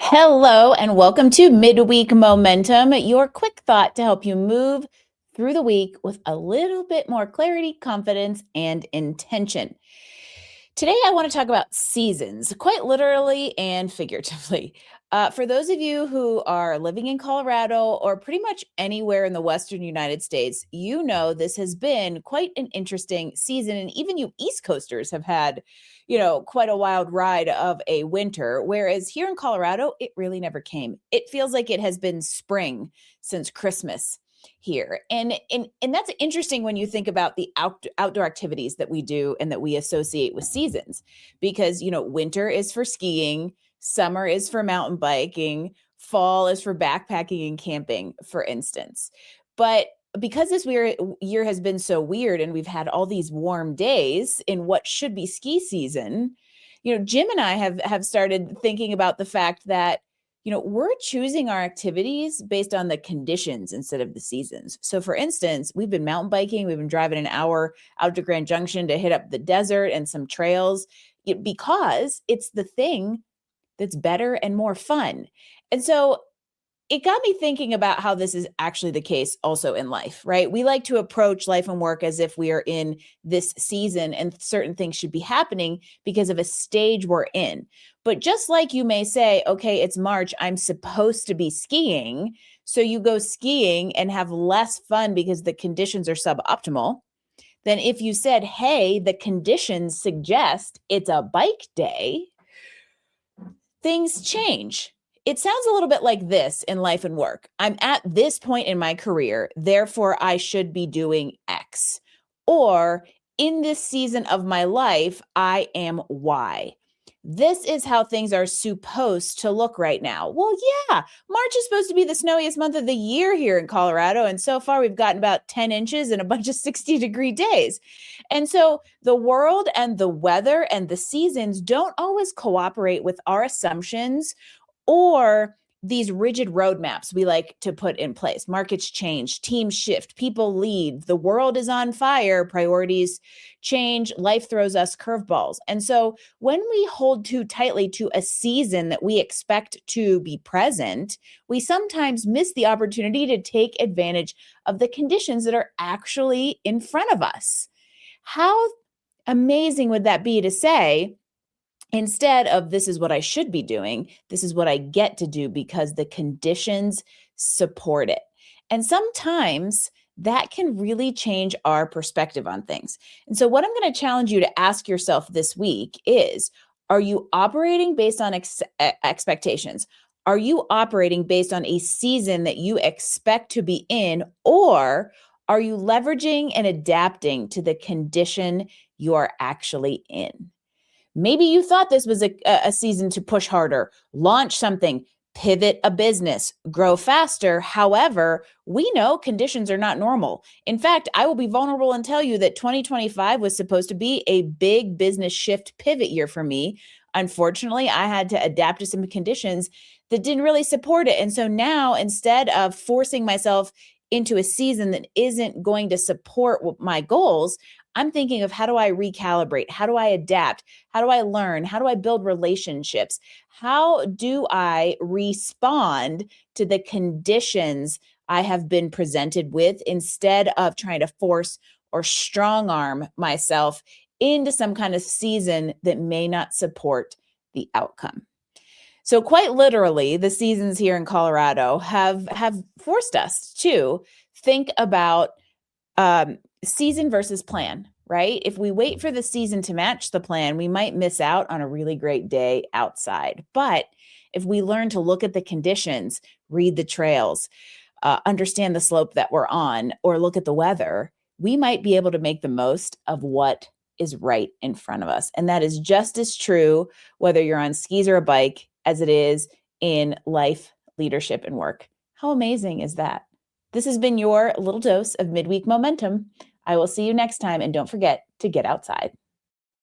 Hello, and welcome to Midweek Momentum, your quick thought to help you move through the week with a little bit more clarity, confidence, and intention. Today, I want to talk about seasons, quite literally and figuratively. For those of you who are living in Colorado or pretty much anywhere in the Western United States, you know this has been quite an interesting season. And even you East Coasters have had, quite a wild ride of a winter. Whereas here in Colorado, it really never came. It feels like it has been spring since Christmas here. And that's interesting when you think about the outdoor activities that we do and that we associate with seasons, because winter is for skiing, summer is for mountain biking, fall is for backpacking and camping, for instance. But because this year has been so weird and we've had all these warm days in what should be ski season, Jim and I have started thinking about the fact that we're choosing our activities based on the conditions instead of the seasons. So for instance, we've been mountain biking. We've been driving an hour out to Grand Junction to hit up the desert and some trails because it's the thing that's better and more fun. And so it got me thinking about how this is actually the case also in life, right? We like to approach life and work as if we are in this season and certain things should be happening because of a stage we're in. But just like you may say, okay, it's March, I'm supposed to be skiing. So you go skiing and have less fun because the conditions are suboptimal than if you said, hey, the conditions suggest it's a bike day. Things change. It sounds a little bit like this in life and work. I'm at this point in my career, therefore I should be doing X. Or in this season of my life, I am Y. This is how things are supposed to look right now. Well, yeah, March is supposed to be the snowiest month of the year here in Colorado. And so far, we've gotten about 10 inches and a bunch of 60-degree days. And so the world and the weather and the seasons don't always cooperate with our assumptions or these rigid roadmaps we like to put in place. Markets change, teams shift, people leave, the world is on fire, priorities change, life throws us curveballs. And so when we hold too tightly to a season that we expect to be present, we sometimes miss the opportunity to take advantage of the conditions that are actually in front of us. How amazing would that be to say, instead of this is what I should be doing, this is what I get to do because the conditions support it. And sometimes that can really change our perspective on things. And so what I'm going to challenge you to ask yourself this week is, are you operating based on expectations? Are you operating based on a season that you expect to be in, or are you leveraging and adapting to the condition you are actually in? Maybe you thought this was a season to push harder, launch something, pivot a business, grow faster. However, we know conditions are not normal. In fact, I will be vulnerable and tell you that 2025 was supposed to be a big business shift pivot year for me. Unfortunately, I had to adapt to some conditions that didn't really support it. And so now, instead of forcing myself into a season that isn't going to support my goals, I'm thinking of, how do I recalibrate? How do I adapt? How do I learn? How do I build relationships? How do I respond to the conditions I have been presented with, instead of trying to force or strong arm myself into some kind of season that may not support the outcome? So quite literally, the seasons here in Colorado have forced us to think about season versus plan, right? If we wait for the season to match the plan, we might miss out on a really great day outside. But if we learn to look at the conditions, read the trails, understand the slope that we're on, or look at the weather, we might be able to make the most of what is right in front of us. And that is just as true whether you're on skis or a bike as it is in life, leadership, and work. How amazing is that? This has been your little dose of Midweek Momentum. I will see you next time, and don't forget to get outside.